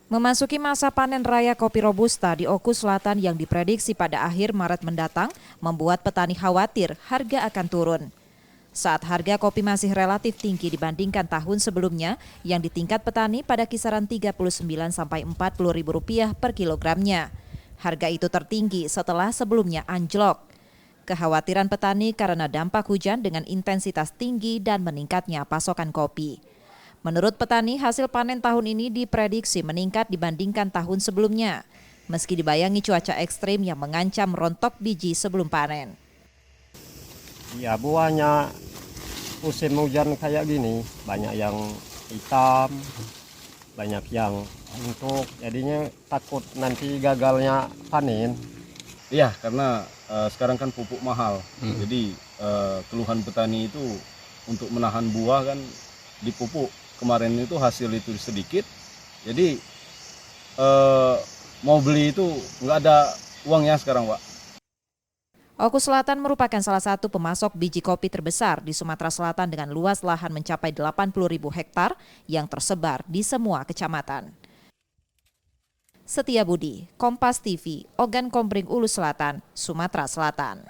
Memasuki masa panen raya kopi Robusta di Oku Selatan yang diprediksi pada akhir Maret mendatang, membuat petani khawatir harga akan turun. Saat harga kopi masih relatif tinggi dibandingkan tahun sebelumnya, yang di tingkat petani pada kisaran Rp39 sampai Rp40.000 per kilogramnya. Harga itu tertinggi setelah sebelumnya anjlok. Kekhawatiran petani karena dampak hujan dengan intensitas tinggi dan meningkatnya pasokan kopi. Menurut petani, hasil panen tahun ini diprediksi meningkat dibandingkan tahun sebelumnya, meski dibayangi cuaca ekstrim yang mengancam rontok biji sebelum panen. Ya, buahnya musim hujan kayak gini, banyak yang hitam, banyak yang untuk, jadinya takut nanti gagalnya panen. Iya, karena sekarang kan pupuk mahal, jadi keluhan petani itu untuk menahan buah kan dipupuk. Kemarin itu hasil itu sedikit, jadi mau beli itu nggak ada uangnya sekarang, Pak. Oku Selatan merupakan salah satu pemasok biji kopi terbesar di Sumatera Selatan dengan luas lahan mencapai 80.000 hektar yang tersebar di semua kecamatan. Setia Budi, Kompas TV, Ogan Kombring Ulu Selatan, Sumatera Selatan.